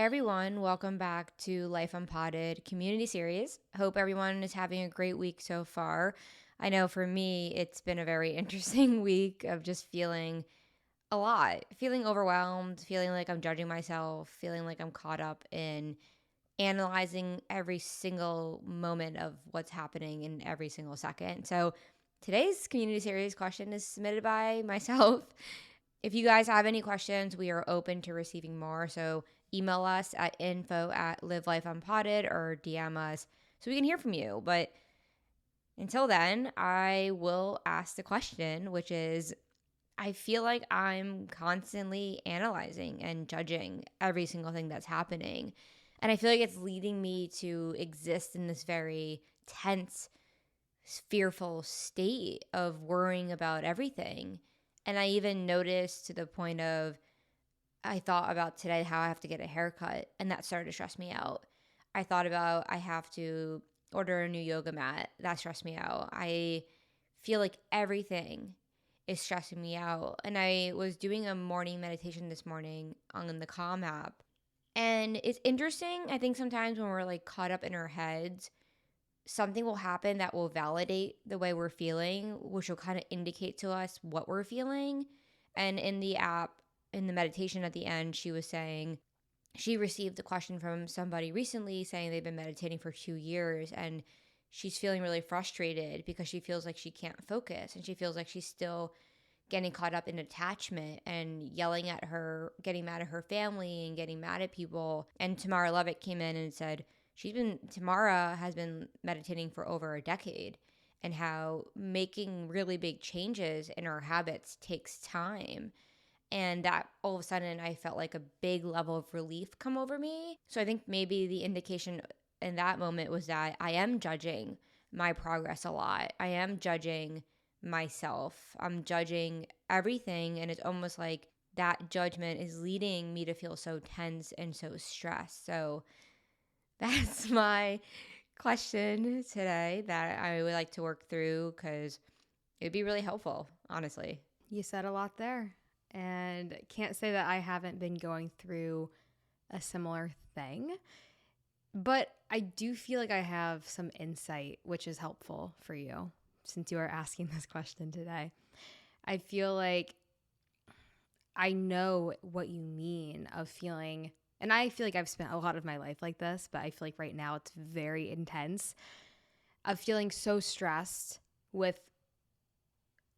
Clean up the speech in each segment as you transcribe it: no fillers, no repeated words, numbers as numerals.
everyone, welcome back to Life Unpotted community series. Hope everyone is having a great week so far. I know for me, it's been a very interesting week of just feeling a lot, feeling overwhelmed, feeling like I'm judging myself, feeling like I'm caught up in analyzing every single moment of what's happening in every single second. So today's community series question is submitted by myself. If you guys have any questions, we are open to receiving more. So email us at info@livelifeumpotted or DM us so we can hear from you. But until then, I will ask the question, which is I feel like I'm constantly analyzing and judging every single thing that's happening. And I feel like it's leading me to exist in this very tense, fearful state of worrying about everything. And I even noticed to the point of I thought about today how I have to get a haircut, and that started to stress me out. I thought about I have to order a new yoga mat. That stressed me out. I feel like everything is stressing me out. And I was doing a morning meditation this morning on the Calm app. And it's interesting. I think sometimes when we're like caught up in our heads, something will happen that will validate the way we're feeling, which will kind of indicate to us what we're feeling. And in the app, in the meditation at the end, she was saying she received a question from somebody recently saying they've been meditating for 2 years and she's feeling really frustrated because she feels like she can't focus and she feels like she's still getting caught up in attachment and yelling at her, getting mad at her family and getting mad at people. And Tamara Levitt came in and said, Tamara has been meditating for over a decade and how making really big changes in our habits takes time. And that all of a sudden I felt like a big level of relief come over me. So I think maybe the indication in that moment was that I am judging my progress a lot. I am judging myself. I'm judging everything. And it's almost like that judgment is leading me to feel so tense and so stressed. So that's my question today that I would like to work through because it'd be really helpful, honestly. You said a lot there. And can't say that I haven't been going through a similar thing. But I do feel like I have some insight, which is helpful for you since you are asking this question today. I feel like I know what you mean of feeling, and I feel like I've spent a lot of my life like this, but I feel like right now it's very intense, of feeling so stressed with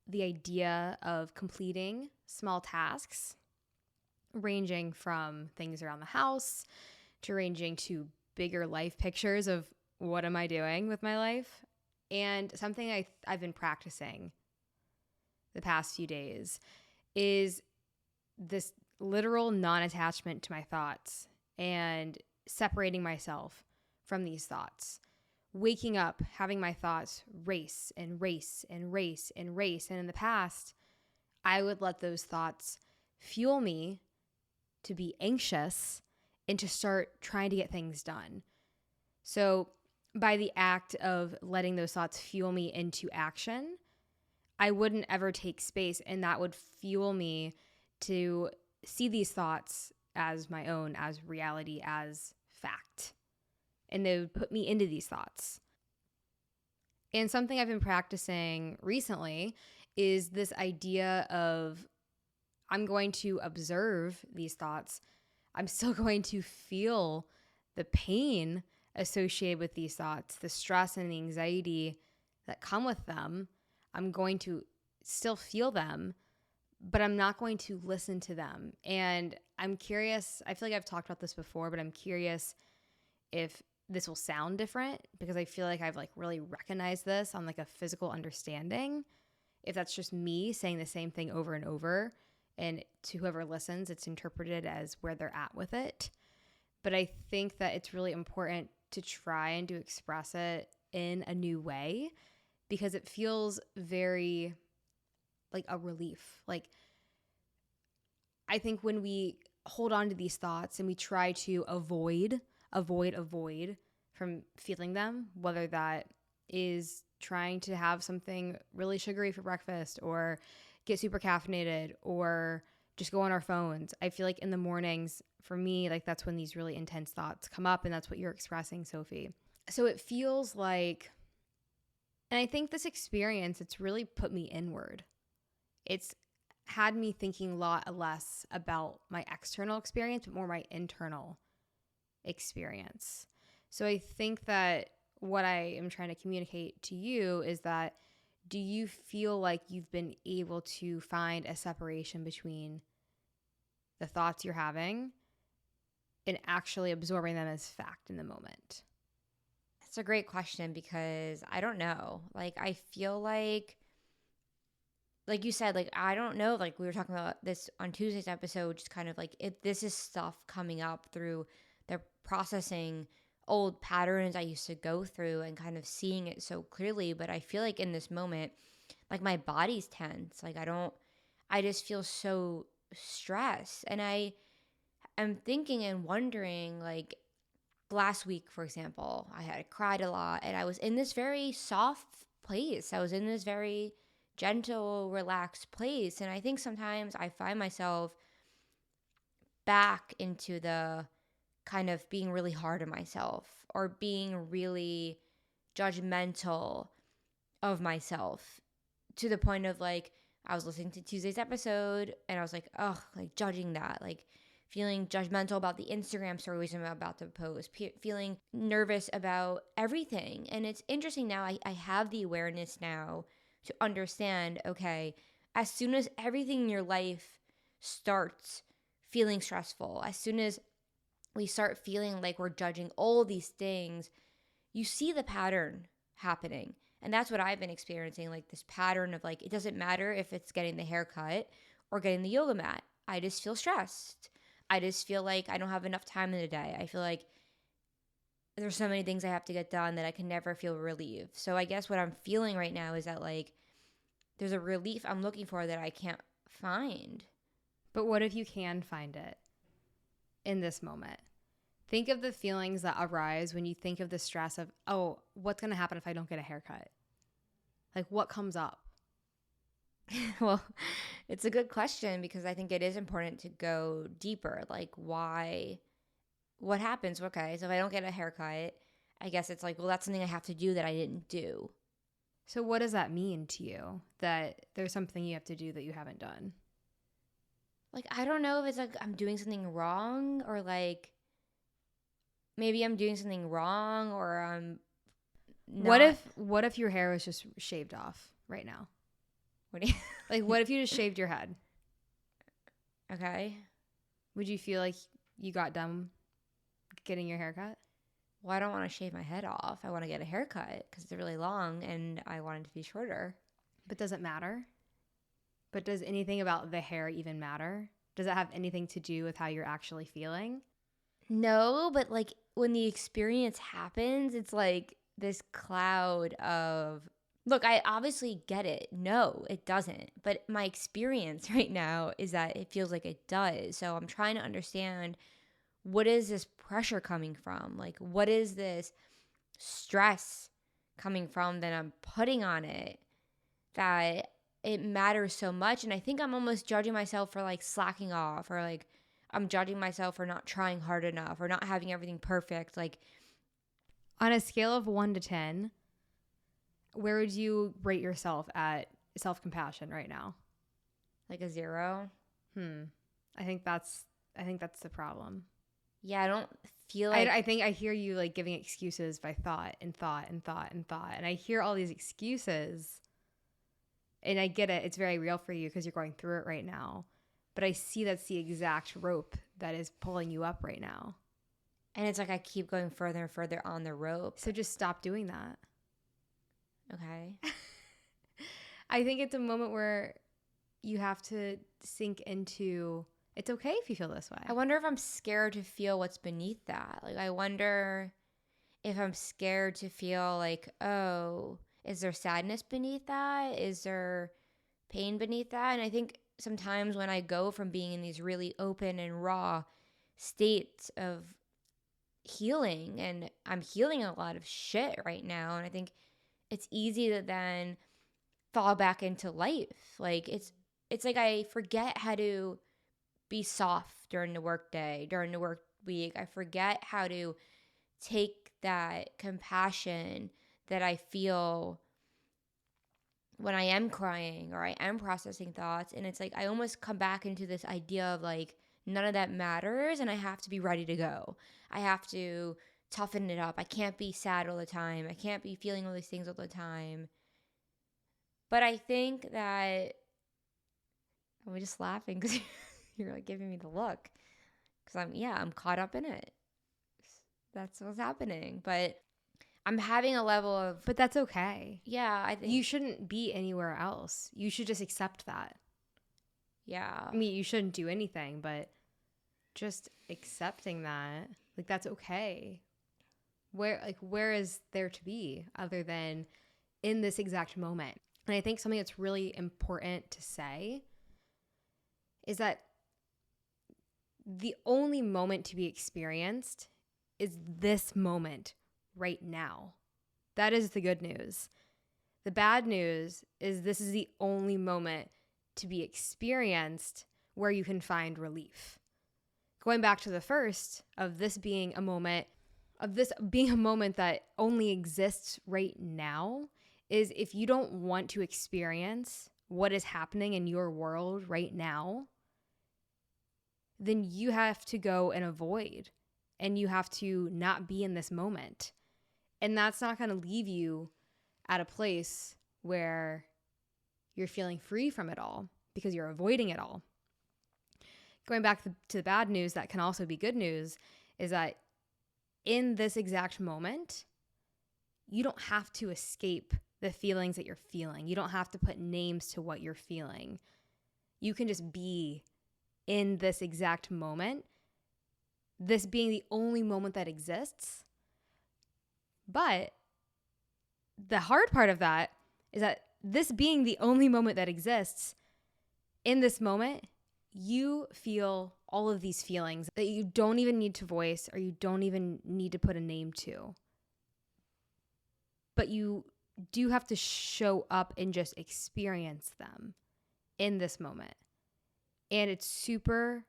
the idea of completing small tasks, ranging from things around the house to ranging to bigger life pictures of what am I doing with my life. And something I've been practicing the past few days is this literal non-attachment to my thoughts and separating myself from these thoughts. Waking up, having my thoughts race and race and race and race. And in the past, I would let those thoughts fuel me to be anxious and to start trying to get things done. So by the act of letting those thoughts fuel me into action, I wouldn't ever take space, and that would fuel me to see these thoughts as my own, as reality, as fact. And they would put me into these thoughts. And something I've been practicing recently is this idea of I'm going to observe these thoughts. I'm still going to feel the pain associated with these thoughts, the stress and the anxiety that come with them. I'm going to still feel them, but I'm not going to listen to them. And I'm curious, I feel like I've talked about this before, but I'm curious if this will sound different because I feel like I've like really recognized this on like a physical understanding. If that's just me saying the same thing over and over, and to whoever listens, it's interpreted as where they're at with it. But I think that it's really important to try and to express it in a new way because it feels very like a relief. Like I think when we hold on to these thoughts and we try to avoid from feeling them, whether that is trying to have something really sugary for breakfast or get super caffeinated or just go on our phones. I feel like in the mornings, for me, like that's when these really intense thoughts come up, and that's what you're expressing, Sophie. So it feels like, and I think this experience, it's really put me inward. It's had me thinking a lot less about my external experience, but more my internal experience. So I think that what I am trying to communicate to you is that, do you feel like you've been able to find a separation between the thoughts you're having and actually absorbing them as fact in the moment? That's a great question because I don't know. Like, I feel like you said, like, I don't know. Like, we were talking about this on Tuesday's episode, just kind of like this is stuff coming up through the processing old patterns I used to go through and kind of seeing it so clearly. But I feel like in this moment, like my body's tense. Like, I just feel so stressed. And I am thinking and wondering, like, last week, for example, I had cried a lot and I was in this very soft place. I was in this very gentle, relaxed place. And I think sometimes I find myself back into the kind of being really hard on myself or being really judgmental of myself to the point of like, I was listening to Tuesday's episode and I was like, oh, like judging that, like feeling judgmental about the Instagram stories I'm about to post, feeling nervous about everything. And it's interesting now, I have the awareness now to understand, okay, as soon as everything in your life starts feeling stressful, as soon as we start feeling like we're judging all these things, you see the pattern happening. And that's what I've been experiencing, like this pattern of like, it doesn't matter if it's getting the haircut or getting the yoga mat. I just feel stressed. I just feel like I don't have enough time in the day. I feel like there's so many things I have to get done that I can never feel relieved. So I guess what I'm feeling right now is that like there's a relief I'm looking for that I can't find. But what if you can find it in this moment? Think of the feelings that arise when you think of the stress of, oh, what's going to happen if I don't get a haircut? Like, what comes up? Well, it's a good question because I think it is important to go deeper. Like, why? What happens? Okay, so if I don't get a haircut, I guess it's like, well, that's something I have to do that I didn't do. So what does that mean to you, that there's something you have to do that you haven't done? Like, I don't know if it's like I'm doing something wrong or like maybe I'm doing something wrong or I'm not. What if your hair was just shaved off right now? What do you Like, what if you just shaved your head? Okay. Would you feel like you got done getting your hair cut? Well, I don't want to shave my head off. I want to get a haircut because it's really long and I want it to be shorter. But does it matter? But does anything about the hair even matter? Does it have anything to do with how you're actually feeling? No, but like when the experience happens, it's like this cloud of, look, I obviously get it. No, it doesn't. But my experience right now is that it feels like it does. So I'm trying to understand, what is this pressure coming from? Like, what is this stress coming from that I'm putting on it that it matters so much? And I think I'm almost judging myself for like slacking off, or like I'm judging myself for not trying hard enough or not having everything perfect. Like, on a scale of 1 to 10, where would you rate yourself at self-compassion right now? like a 0. I think that's the problem. Yeah, I don't feel like I think I hear you like giving excuses by thought and thought and thought and thought. And I hear all these excuses, and I get it. It's very real for you because you're going through it right now. But I see that's the exact rope that is pulling you up right now. and it's like I keep going further and further on the rope. So just stop doing that. Okay. I think it's a moment where you have to sink into, it's okay if you feel this way. I wonder if I'm scared to feel what's beneath that. Like, I wonder if I'm scared to feel like, oh, is there sadness beneath that? Is there pain beneath that? And I think sometimes when I go from being in these really open and raw states of healing, and I'm healing a lot of shit right now, and I think it's easy to then fall back into life. Like, it's like I forget how to be soft during the work day, during the work week. I forget how to take that compassion that I feel when I am crying or I am processing thoughts. And it's like I almost come back into this idea of like none of that matters and I have to be ready to go. I have to toughen it up. I can't be sad all the time. I can't be feeling all these things all the time. But I think that I'm just laughing because you're like giving me the look because I'm caught up in it. That's what's happening. But I'm having a level of, But that's okay. yeah, I think, You shouldn't be anywhere else. You should just accept that. yeah. I mean, you shouldn't do anything, but just accepting that, like, that's okay. Where is there to be other than in this exact moment? And I think something that's really important to say is that the only moment to be experienced is this moment right now. That is the good news. The bad news is this is the only moment to be experienced where you can find relief. Going back to the first of this being a moment that only exists right now is if you don't want to experience what is happening in your world right now, then you have to go and avoid and you have to not be in this moment. And that's not going to leave you at a place where you're feeling free from it all because you're avoiding it all. Going back to the bad news that can also be good news is that in this exact moment, you don't have to escape the feelings that you're feeling. You don't have to put names to what you're feeling. You can just be in this exact moment, this being the only moment that exists. But the hard part of that is that this being the only moment that exists, in this moment, you feel all of these feelings that you don't even need to voice or you don't even need to put a name to. But you do have to show up and just experience them in this moment. And it's super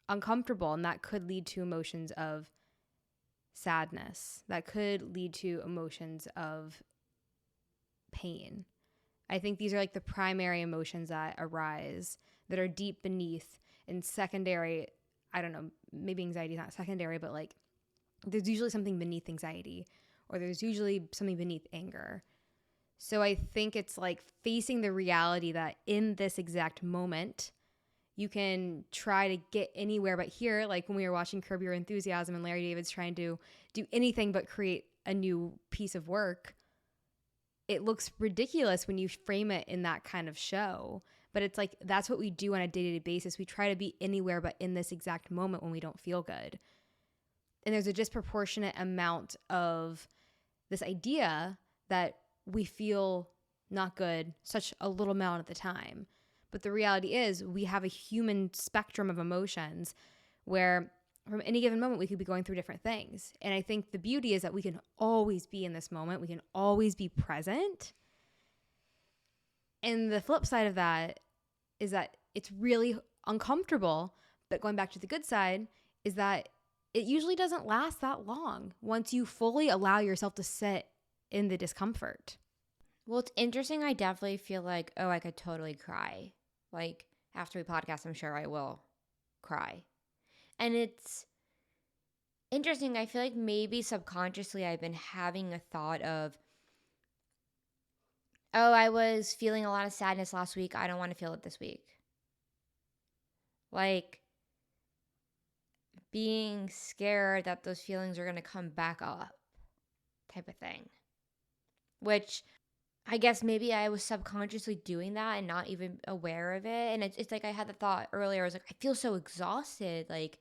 uncomfortable, and that could lead to emotions of sadness. That could lead to emotions of pain. I think these are like the primary emotions that arise that are deep beneath, and secondary, I don't know, maybe anxiety is not secondary, but like there's usually something beneath anxiety or there's usually something beneath anger. So I think it's like facing the reality that in this exact moment, you can try to get anywhere but here, like when we were watching Curb Your Enthusiasm and Larry David's trying to do anything but create a new piece of work. It looks ridiculous when you frame it in that kind of show. But it's like, that's what we do on a day-to-day basis. We try to be anywhere but in this exact moment when we don't feel good. And there's a disproportionate amount of this idea that we feel not good such a little amount at the time. But the reality is we have a human spectrum of emotions where from any given moment we could be going through different things. And I think the beauty is that we can always be in this moment. We can always be present. And the flip side of that is that it's really uncomfortable. But going back to the good side is that it usually doesn't last that long once you fully allow yourself to sit in the discomfort. Well, it's interesting. I definitely feel like, oh, I could totally cry. Like after we podcast, I'm sure I will cry. And it's interesting. I feel like maybe subconsciously I've been having a thought of, oh, I was feeling a lot of sadness last week. I don't want to feel it this week. Like being scared that those feelings are going to come back up type of thing. Which I guess maybe I was subconsciously doing that and not even aware of it. And it's like I had the thought earlier. I was like, I feel so exhausted. Like,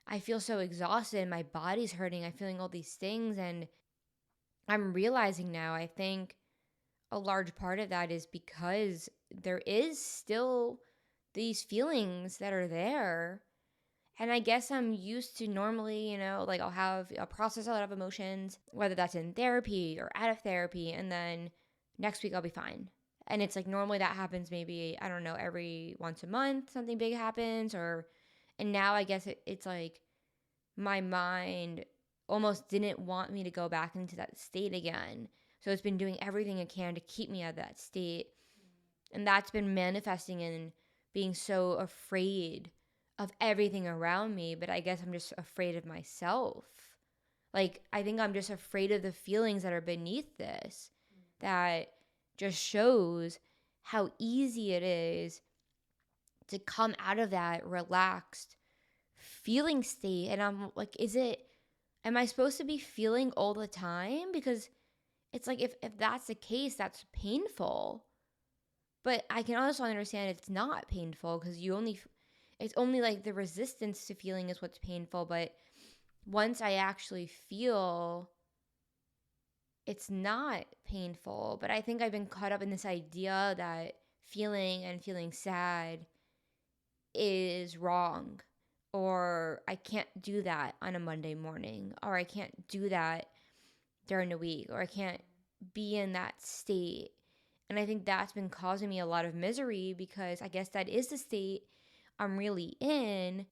I feel so exhausted. My body's hurting. I'm feeling all these things. And I'm realizing now, I think a large part of that is because there is still these feelings that are there. And I guess I'm used to normally, like I'll process a lot of emotions, whether that's in therapy or out of therapy. And then next week I'll be fine. And it's like normally that happens maybe, I don't know, every once a month, something big happens, or And now I guess it's like my mind almost didn't want me to go back into that state again. So it's been doing everything it can to keep me at that state. And that's been manifesting in being so afraid of everything around me. But I guess I'm just afraid of myself. Like, I think I'm just afraid of the feelings that are beneath this, that just shows how easy it is to come out of that relaxed feeling state. And I'm like, am I supposed to be feeling all the time? Because it's like, if that's the case, that's painful. But I can also understand it's not painful because it's only like the resistance to feeling is what's painful. But once I actually feel, it's not painful. But I think I've been caught up in this idea that feeling sad is wrong, or I can't do that on a Monday morning, or I can't do that during the week, or I can't be in that state. And I think that's been causing me a lot of misery because I guess that is the state I'm really in.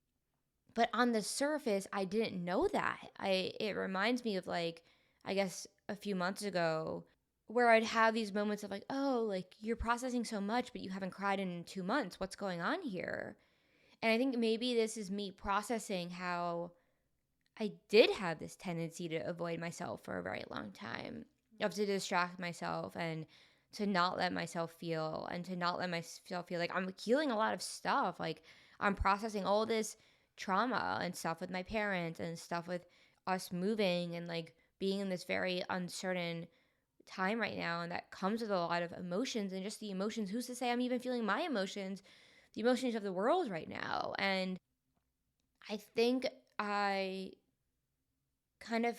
But on the surface, I didn't know that. It reminds me of, like, I guess a few months ago, where I'd have these moments of like, oh, like, you're processing so much, but you haven't cried in 2 months. What's going on here? And I think maybe this is me processing how I did have this tendency to avoid myself for a very long time, of to distract myself and to not let myself feel, and to not let myself feel like I'm healing a lot of stuff. Like, I'm processing all this trauma and stuff with my parents and stuff with us moving and like being in this very uncertain time right now. And that comes with a lot of emotions, and just the emotions. Who's to say I'm even feeling my emotions, the emotions of the world right now? And I think I kind of,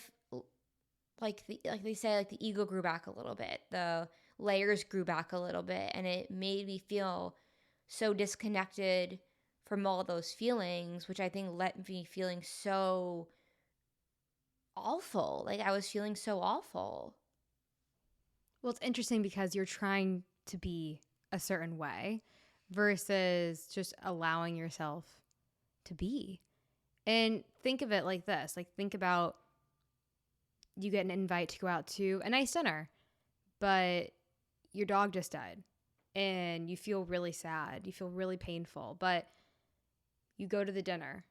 like they say, like the ego grew back a little bit, the layers grew back a little bit, and it made me feel so disconnected from all those feelings, which I think left me feeling so awful. Like, I was feeling so awful. Well, it's interesting because you're trying to be a certain way versus just allowing yourself to be. And think of it like this. Like, think about, you get an invite to go out to a nice dinner, but your dog just died and you feel really sad. You feel really painful, but you go to the dinner.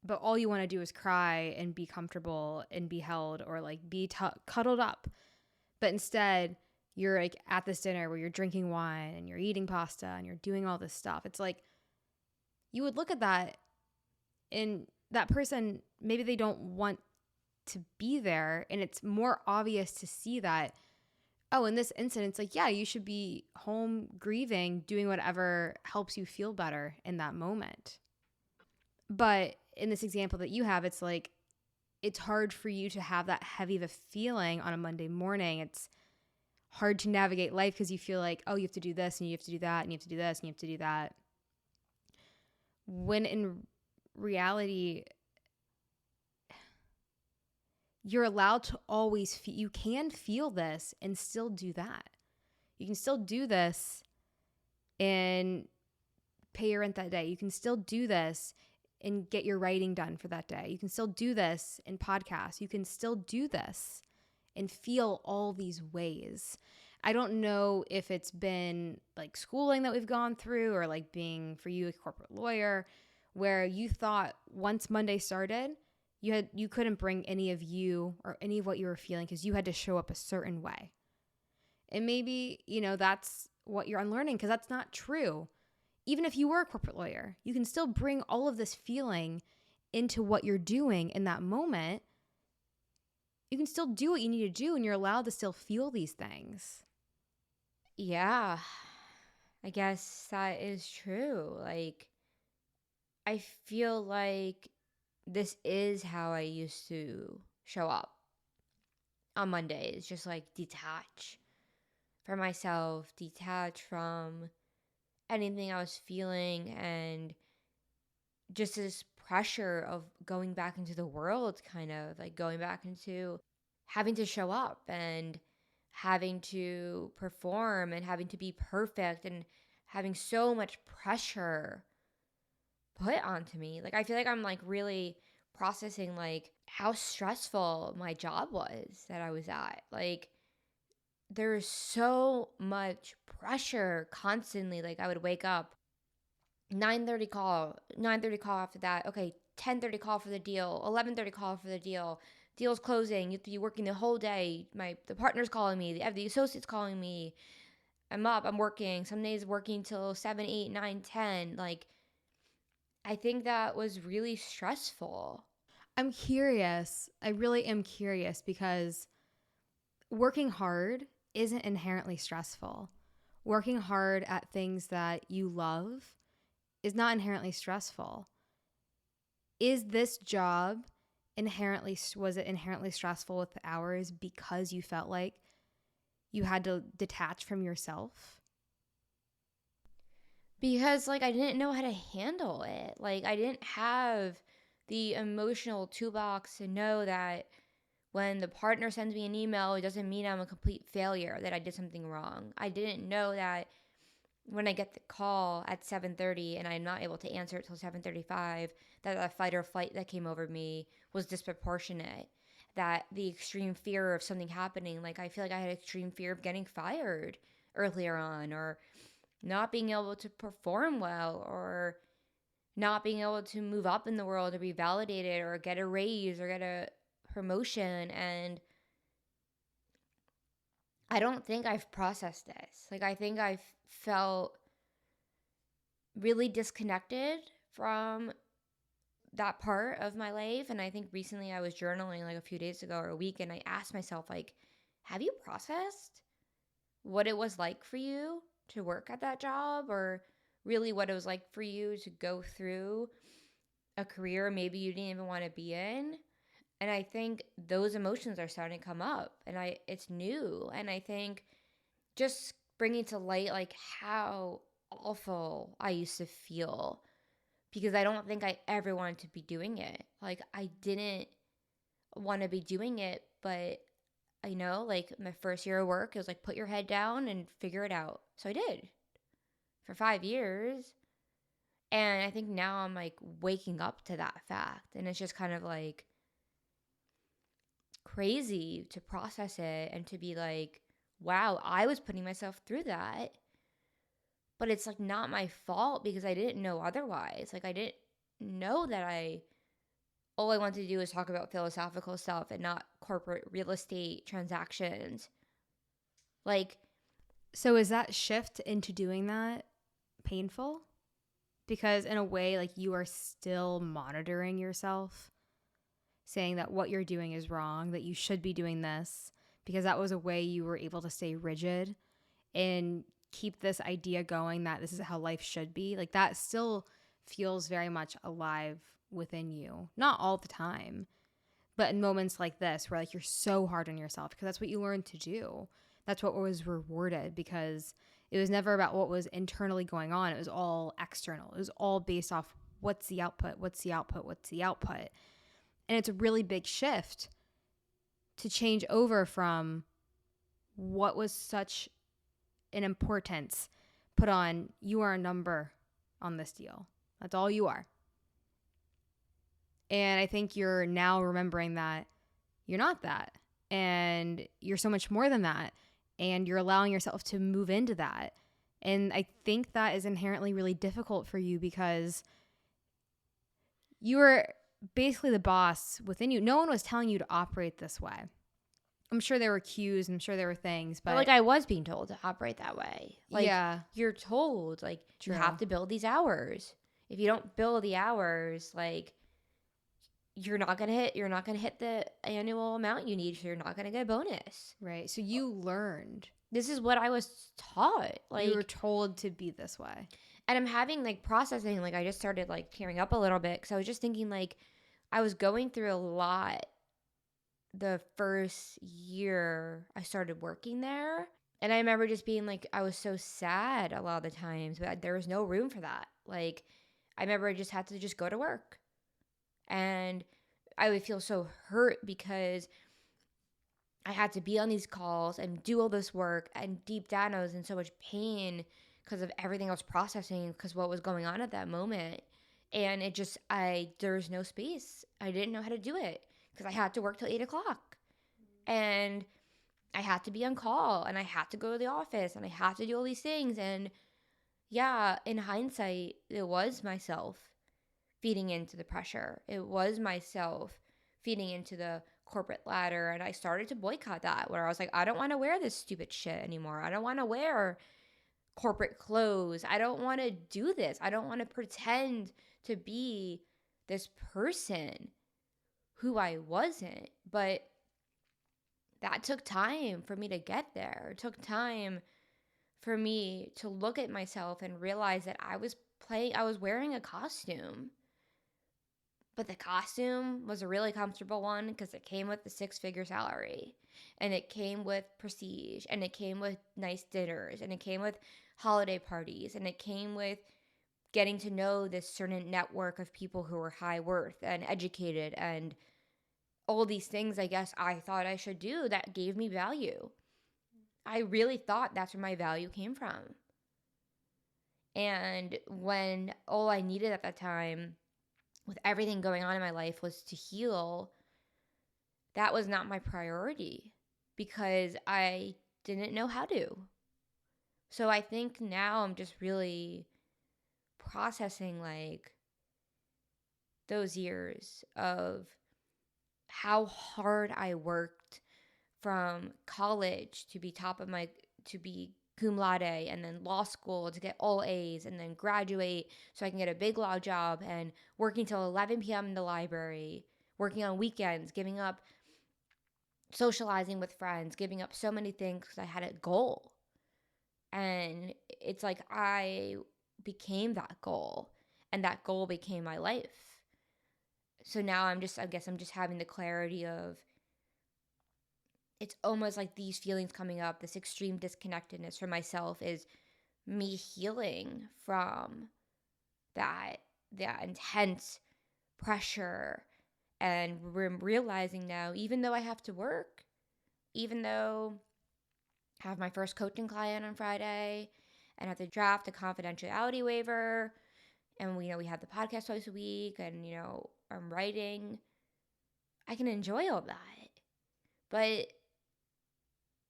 But all you want to do is cry and be comfortable and be held, or like be cuddled up. But instead, you're like at this dinner where you're drinking wine and you're eating pasta and you're doing all this stuff. It's like, you would look at that, and that person, maybe they don't want to be there. And it's more obvious to see that, oh, in this incident, it's like, yeah, you should be home grieving, doing whatever helps you feel better in that moment. But in this example that you have, it's like, it's hard for you to have that heavy of a feeling on a Monday morning. It's hard to navigate life because you feel like, oh, you have to do this and you have to do that and you have to do this and you have to do that. When in reality, you're allowed to always feel, you can feel this and still do that. You can still do this and pay your rent that day. You can still do this and get your writing done for that day. You can still do this in podcasts. You can still do this and feel all these ways. I don't know if it's been like schooling that we've gone through, or like being, for you, a corporate lawyer, where you thought once Monday started, you couldn't bring any of you or any of what you were feeling because you had to show up a certain way. And maybe, that's what you're unlearning, because that's not true. Even if you were a corporate lawyer, you can still bring all of this feeling into what you're doing in that moment. You can still do what you need to do, and you're allowed to still feel these things. Yeah, I guess that is true. Like, I feel like this is how I used to show up on Mondays, just like detach from myself, detach from anything I was feeling, and just this pressure of going back into the world, kind of like going back into having to show up and having to perform and having to be perfect and having so much pressure put onto me. Like I feel like I'm like really processing like how stressful my job was that I was at. Like there was so much pressure constantly. Like I would wake up 9:30 call after that. Okay, 10:30 call for the deal, 11:30 call for the deal. Deal's closing. You have to be working the whole day. The partner's calling me. The associate's calling me. I'm up. I'm working. Some days working till 7, 8, 9, 10. Like I think that was really stressful. I'm curious. I really am curious because working hard isn't inherently stressful. Working hard at things that you love is not inherently stressful. Is this job was it inherently stressful with the hours because you felt like you had to detach from yourself? Because like I didn't know how to handle it. Like I didn't have the emotional toolbox to know that when the partner sends me an email, it doesn't mean I'm a complete failure, that I did something wrong. I didn't know that when I get the call at 7:30 and I'm not able to answer it till 7:35, that the fight or flight that came over me was disproportionate. That the extreme fear of something happening, like I feel like I had extreme fear of getting fired earlier on, or not being able to perform well, or not being able to move up in the world or be validated or get a raise or get a promotion. And I don't think I've processed this. Like, I think I've felt really disconnected from that part of my life. And I think recently I was journaling like a few days ago or a week, and I asked myself, like, have you processed what it was like for you to work at that job, or really what it was like for you to go through a career maybe you didn't even want to be in? And I think those emotions are starting to come up, and it's new. And I think just bringing to light like how awful I used to feel, because I don't think I ever wanted to be doing it. Like I didn't want to be doing it, but I know like my first year of work, it was like put your head down and figure it out. So I did for 5 years. And I think now I'm like waking up to that fact, and it's just kind of like crazy to process it and to be like, wow, I was putting myself through that. But it's like not my fault because I didn't know otherwise. Like I didn't know that all I wanted to do was talk about philosophical stuff and not corporate real estate transactions. Like, So is that shift into doing that painful? Because in a way, like you are still monitoring yourself, saying that what you're doing is wrong, that you should be doing this, because that was a way you were able to stay rigid and keep this idea going that this is how life should be. Like that still feels very much alive within you. Not all the time, but in moments like this where like you're so hard on yourself because that's what you learned to do. That's what was rewarded, because it was never about what was internally going on. It was all external. It was all based off what's the output, what's the output, what's the output. And it's a really big shift to change over from what was such an importance put on, you are a number on this deal. That's all you are. And I think you're now remembering that you're not that. And you're so much more than that. And you're allowing yourself to move into that. And I think that is inherently really difficult for you because you were basically the boss within you. No one was telling you to operate this way. I'm sure there were cues. I'm sure there were things. But like I was being told to operate that way. Like, yeah, you're told, like, true. you have to build these hours. If you don't build the hours, like, you're not gonna hit the annual amount you need, so you're not gonna get a bonus. Right. So you learned. This is what I was taught. Like, you were told to be this way. And I'm having like processing, like I just started like tearing up a little bit because I was just thinking like I was going through a lot the first year I started working there. And I remember just being like, I was so sad a lot of the times, but there was no room for that. Like, I remember I just had to just go to work. And I would feel so hurt because I had to be on these calls and do all this work. And deep down, I was in so much pain because of everything I was processing, because what was going on at that moment. And there's no space. I didn't know how to do it because I had to work till 8 o'clock. And I had to be on call and I had to go to the office and I had to do all these things. And yeah, in hindsight, it was myself feeding into the pressure. It was myself feeding into the corporate ladder. And I started to boycott that, where I was like, I don't want to wear this stupid shit anymore. I don't want to wear corporate clothes. I don't want to do this. I don't want to pretend to be this person who I wasn't. But that took time for me to get there. It took time for me to look at myself and realize that I was wearing a costume. But the costume was a really comfortable one because it came with the 6-figure salary, and it came with prestige, and it came with nice dinners, and it came with holiday parties, and it came with getting to know this certain network of people who were high worth and educated and all these things I guess I thought I should do that gave me value. I really thought that's where my value came from. And when all I needed at that time, with everything going on in my life, was to heal, that was not my priority because I didn't know how to. So I think now I'm just really processing like those years of how hard I worked from college to be to be cum laude, and then law school to get all A's, and then graduate so I can get a big law job, and working till 11 p.m. in the library, working on weekends, giving up socializing with friends, giving up so many things because I had a goal. And it's like I became that goal, and that goal became my life. So now I guess I'm just having the clarity of, it's almost like these feelings coming up, this extreme disconnectedness from myself, is me healing from that intense pressure. And realizing now, even though I have to work, even though I have my first coaching client on Friday and I have to draft a confidentiality waiver, and we have the podcast twice a week, and I'm writing, I can enjoy all that. But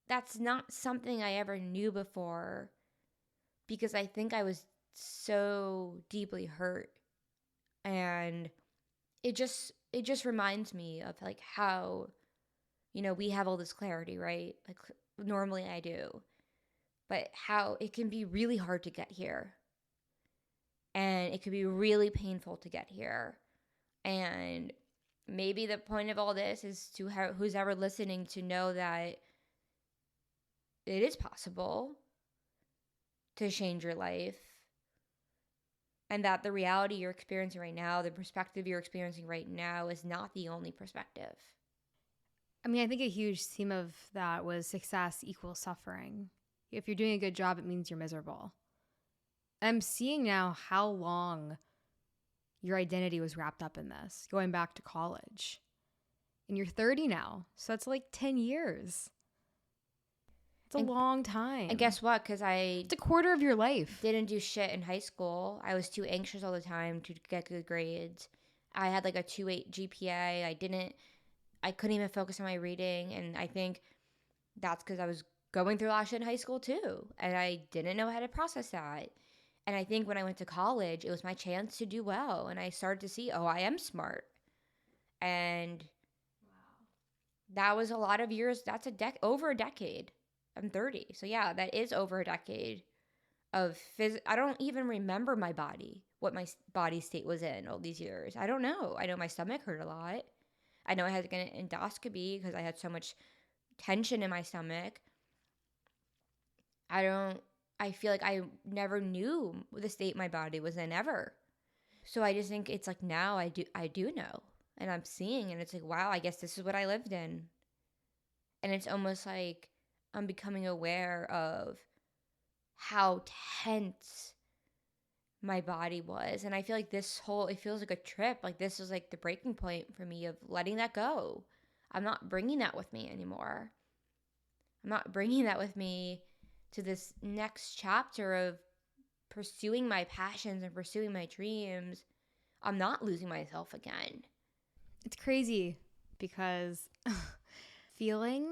that's not something I ever knew before, because I think I was so deeply hurt. And it just reminds me of like how we have all this clarity, right? Like normally I do, but how it can be really hard to get here, and it could be really painful to get here. And maybe the point of all this is to who's ever listening to know that it is possible to change your life, and that the reality you're experiencing right now, the perspective you're experiencing right now, is not the only perspective. I mean, I think a huge theme of that was success equals suffering. If you're doing a good job, it means you're miserable. I'm seeing now how long your identity was wrapped up in this, going back to college. And you're 30 now, so that's like 10 years. It's a long time. And guess what? Because it's a quarter of your life. Didn't do shit in high school. I was too anxious all the time to get good grades. I had like a 2.8 GPA. I couldn't even focus on my reading. And I think that's because I was going through a lot of shit in high school too. And I didn't know how to process that. And I think when I went to college, it was my chance to do well. And I started to see, oh, I am smart. And that was a lot of years. That's over a decade. I'm 30. So yeah, that is over a decade of I don't even remember my body, what my body state was in all these years. I don't know. I know my stomach hurt a lot. I know I had to get an endoscopy because I had so much tension in my stomach. I feel like I never knew the state my body was in ever. So I just think it's like now I do know, and I'm seeing, and it's like, wow, I guess this is what I lived in. And it's almost like I'm becoming aware of how tense my body was. And I feel like it feels like a trip. Like this was like the breaking point for me of letting that go. I'm not bringing that with me anymore. I'm not bringing that with me to this next chapter of pursuing my passions and pursuing my dreams. I'm not losing myself again. It's crazy because feeling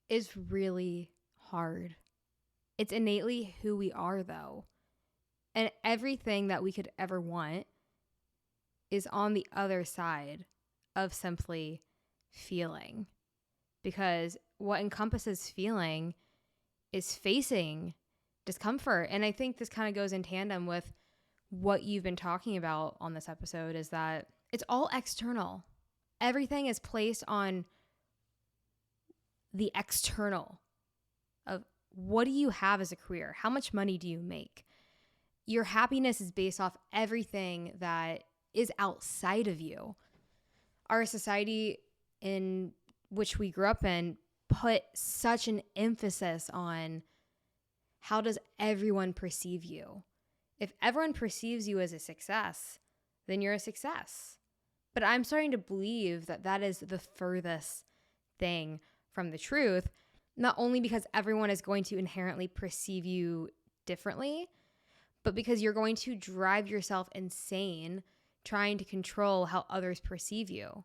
is really hard. It's innately who we are, though. And everything that we could ever want is on the other side of simply feeling. Because what encompasses feeling is facing discomfort. And I think this kind of goes in tandem with what you've been talking about on this episode, is that it's all external. Everything is placed on the external of what do you have as a career? How much money do you make? Your happiness is based off everything that is outside of you. Our society in which we grew up in put such an emphasis on how does everyone perceive you? If everyone perceives you as a success, then you're a success. But I'm starting to believe that that is the furthest thing from the truth, not only because everyone is going to inherently perceive you differently, but because you're going to drive yourself insane trying to control how others perceive you.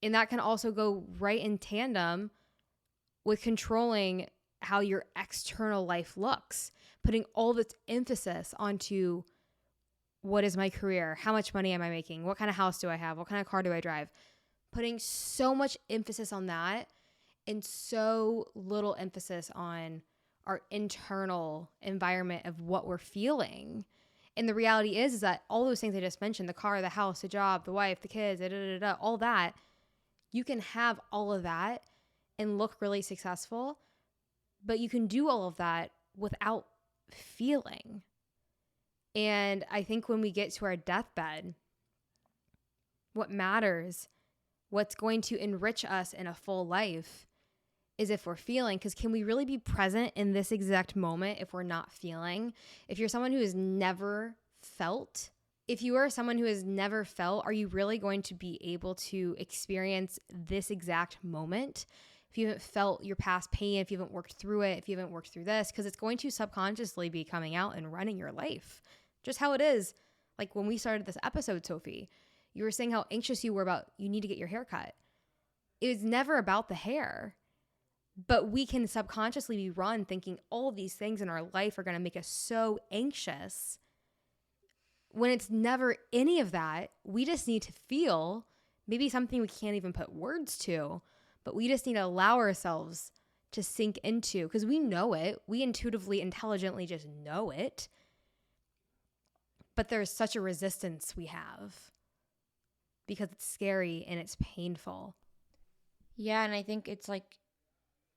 And that can also go right in tandem with controlling how your external life looks, putting all this emphasis onto what is my career? How much money am I making? What kind of house do I have? What kind of car do I drive? Putting so much emphasis on that and so little emphasis on our internal environment of what we're feeling. And the reality is that all those things I just mentioned, the car, the house, the job, the wife, the kids, all that, you can have all of that and look really successful, but you can do all of that without feeling. And I think when we get to our deathbed, what matters, what's going to enrich us in a full life, is if we're feeling. Because can we really be present in this exact moment if we're not feeling? If you're someone who has never felt, if you are someone who has never felt, are you really going to be able to experience this exact moment? If you haven't felt your past pain, if you haven't worked through it, if you haven't worked through this, because it's going to subconsciously be coming out and running your life. Just how it is. Like when we started this episode, Sophie, you were saying how anxious you were about you need to get your hair cut. It was never about the hair, but we can subconsciously be run thinking all of these things in our life are going to make us so anxious when it's never any of that. We just need to feel maybe something we can't even put words to, but we just need to allow ourselves to sink into, because we know it. We intuitively, intelligently just know it. But there's such a resistance we have because it's scary and it's painful. Yeah, and I think it's like,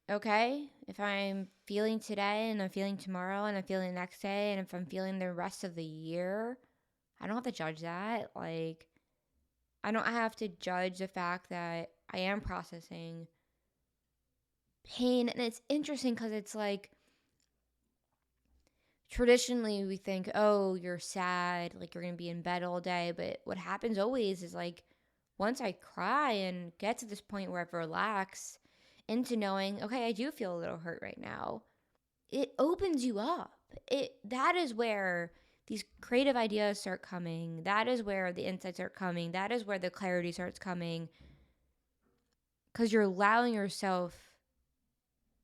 okay, if I'm feeling today and I'm feeling tomorrow and I'm feeling the next day and if I'm feeling the rest of the year, I don't have to judge that. Like, I don't have to judge the fact that I am processing pain. And it's interesting because it's like, traditionally we think, oh, you're sad, like you're going to be in bed all day. But what happens always is like, once I cry and get to this point where I've relaxed into knowing, okay, I do feel a little hurt right now, it opens you up. That is where these creative ideas start coming. That is where the insights are coming. That is where the clarity starts coming. Because you're allowing yourself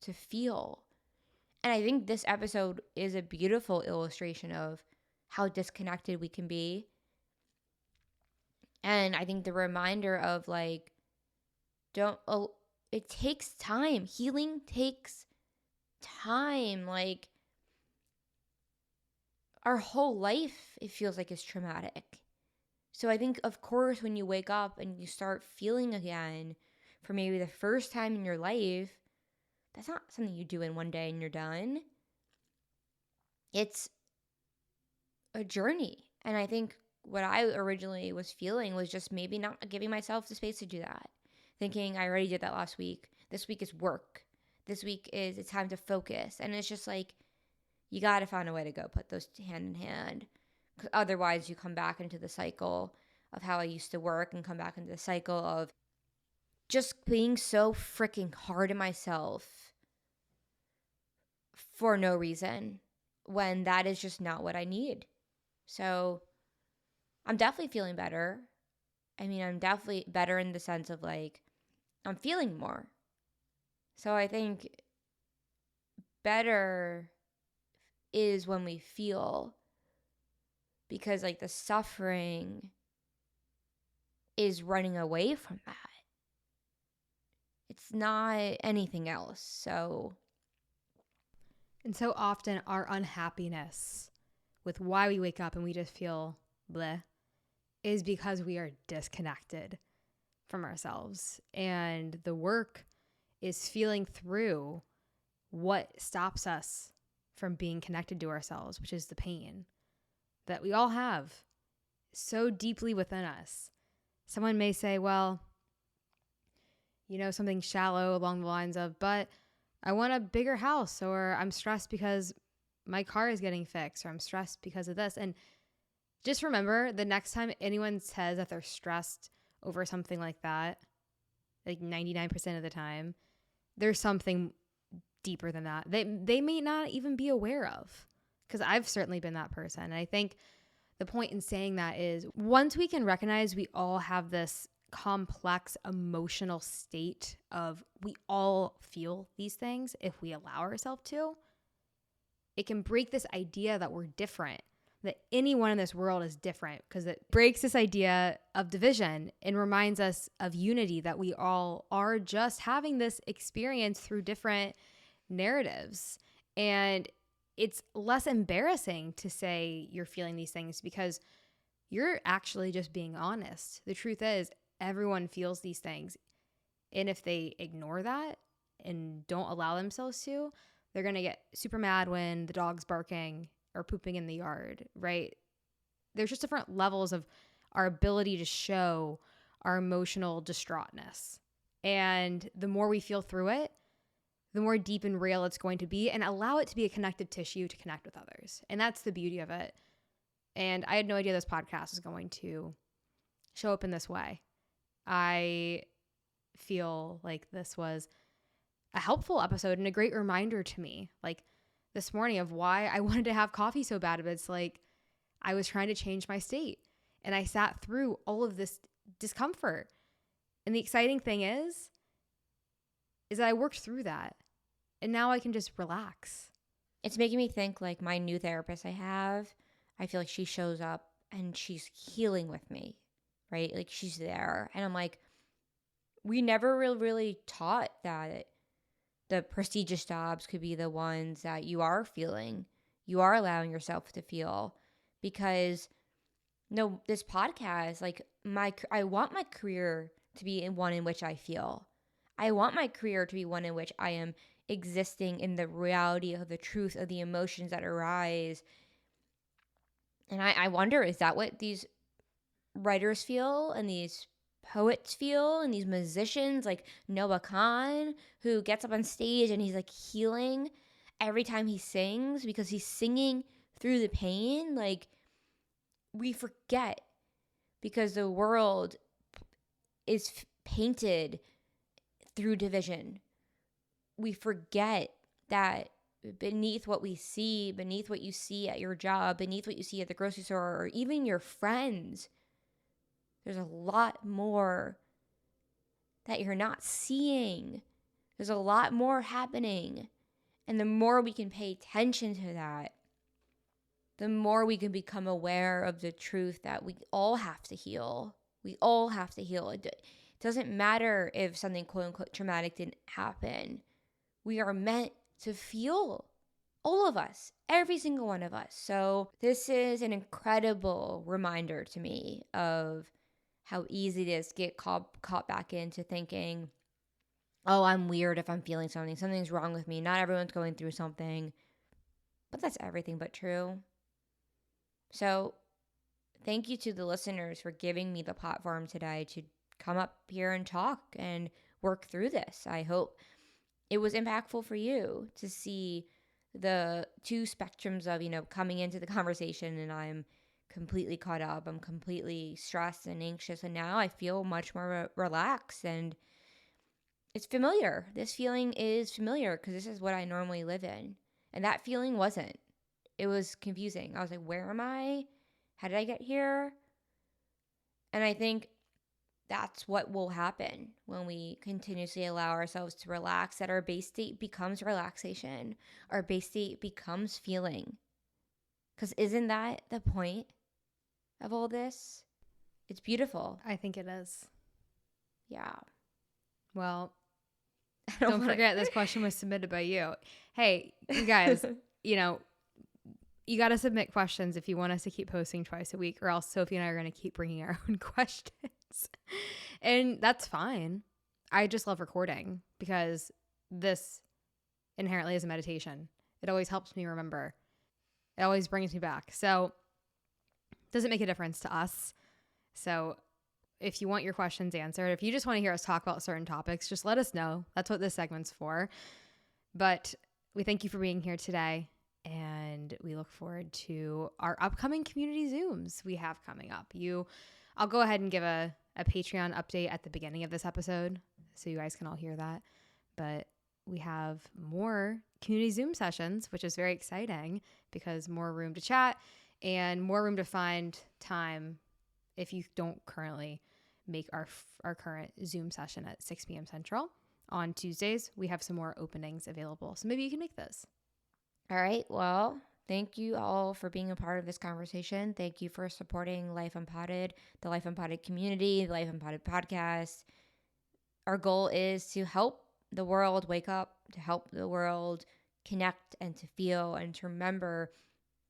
to feel. And I think this episode is a beautiful illustration of how disconnected we can be. And I think the reminder of like, it takes time. Healing takes time. Like, our whole life, it feels like it's traumatic. So I think, of course, when you wake up and you start feeling again for maybe the first time in your life, that's not something you do in one day and you're done. It's a journey. And I think what I originally was feeling was just maybe not giving myself the space to do that. Thinking I already did that last week. This week is work. This week is it's time to focus. And it's just like, you got to find a way to go put those hand in hand. Because otherwise you come back into the cycle of how I used to work and come back into the cycle of just being so freaking hard on myself for no reason when that is just not what I need. So I'm definitely feeling better. I mean, I'm definitely better in the sense of like, I'm feeling more. So I think better is when we feel, because like the suffering is running away from that. It's not anything else. So, And so often our unhappiness with why we wake up and we just feel bleh is because we are disconnected from ourselves. And the work is feeling through what stops us from being connected to ourselves, which is the pain that we all have so deeply within us. Someone may say, well, something shallow along the lines of, but I want a bigger house, or I'm stressed because my car is getting fixed, or I'm stressed because of this. And just remember, the next time anyone says that they're stressed over something like that, like 99% of the time, there's something deeper than that they may not even be aware of, because I've certainly been that person. And I think the point in saying that is, once we can recognize we all have this complex emotional state of, we all feel these things if we allow ourselves to, it can break this idea that we're different, that anyone in this world is different, because it breaks this idea of division and reminds us of unity, that we all are just having this experience through different narratives. And it's less embarrassing to say you're feeling these things because you're actually just being honest. The truth is, everyone feels these things. And if they ignore that and don't allow themselves to, they're going to get super mad when the dog's barking or pooping in the yard, right? There's just different levels of our ability to show our emotional distraughtness. And the more we feel through it, the more deep and real it's going to be, and allow it to be a connective tissue to connect with others. And that's the beauty of it. And I had no idea this podcast was going to show up in this way. I feel like this was a helpful episode and a great reminder to me, like this morning, of why I wanted to have coffee so bad. But it's like I was trying to change my state, and I sat through all of this discomfort. And the exciting thing is that I worked through that. And now I can just relax. it's making me think like my new therapist I feel like she shows up and she's healing with me, right? Like she's there. And I'm like, we never really taught that the prestigious jobs could be the ones that you are feeling, you are allowing yourself to feel. Because no, this podcast, like I want my career to be in one in which I feel. I want my career to be one in which I am existing in the reality of the truth of the emotions that arise. And I wonder, is that what these writers feel and these poets feel and these musicians like Noah Khan, who gets up on stage and he's like healing every time he sings because he's singing through the pain? Like, we forget because the world is painted through division. We forget that beneath what we see, beneath what you see at your job, beneath what you see at the grocery store, or even your friends, there's a lot more that you're not seeing. There's a lot more happening. And the more we can pay attention to that, the more we can become aware of the truth that we all have to heal. We all have to heal. It doesn't matter if something quote unquote traumatic didn't happen. We are meant to feel, all of us, every single one of us. So this is an incredible reminder to me of how easy it is to get caught back into thinking, oh, I'm weird if I'm feeling something. Something's wrong with me. Not everyone's going through something. But that's everything but true. So thank you to the listeners for giving me the platform today to come up here and talk and work through this. I hope it was impactful for you to see the two spectrums of, coming into the conversation and I'm completely caught up. I'm completely stressed and anxious. And now I feel much more relaxed and it's familiar. This feeling is familiar because this is what I normally live in. And that feeling wasn't. It was confusing. I was like, where am I? How did I get here? And I think that's what will happen when we continuously allow ourselves to relax, that our base state becomes relaxation. Our base state becomes feeling. Because isn't that the point of all this? It's beautiful. I think it is. Yeah. Well, I don't forget this question was submitted by you. Hey, you guys, you know, you got to submit questions if you want us to keep posting twice a week, or else Sophie and I are going to keep bringing our own questions. And that's fine. I just love recording because this inherently is a meditation. It always helps me remember. It always brings me back. So it doesn't make a difference to us. So if you want your questions answered, if you just want to hear us talk about certain topics, just let us know. That's what this segment's for. But we thank you for being here today. And we look forward to our upcoming community Zooms we have coming up. I'll go ahead and give a Patreon update at the beginning of this episode so you guys can all hear that. But we have more community Zoom sessions, which is very exciting because more room to chat and more room to find time if you don't currently make our current Zoom session at 6 p.m. Central. On Tuesdays, we have some more openings available. So maybe you can make those. All right. Well, thank you all for being a part of this conversation. Thank you for supporting Life Unpotted, the Life Unpotted community, the Life Unpotted podcast. Our goal is to help the world wake up, to help the world connect and to feel and to remember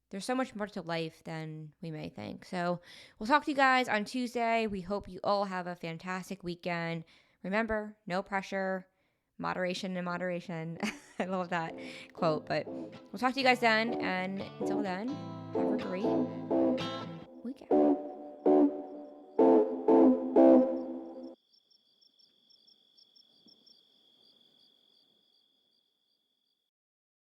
there's so much more to life than we may think. So we'll talk to you guys on Tuesday. We hope you all have a fantastic weekend. Remember, no pressure, moderation and moderation. I love that quote, but we'll talk to you guys then. And until then, have a great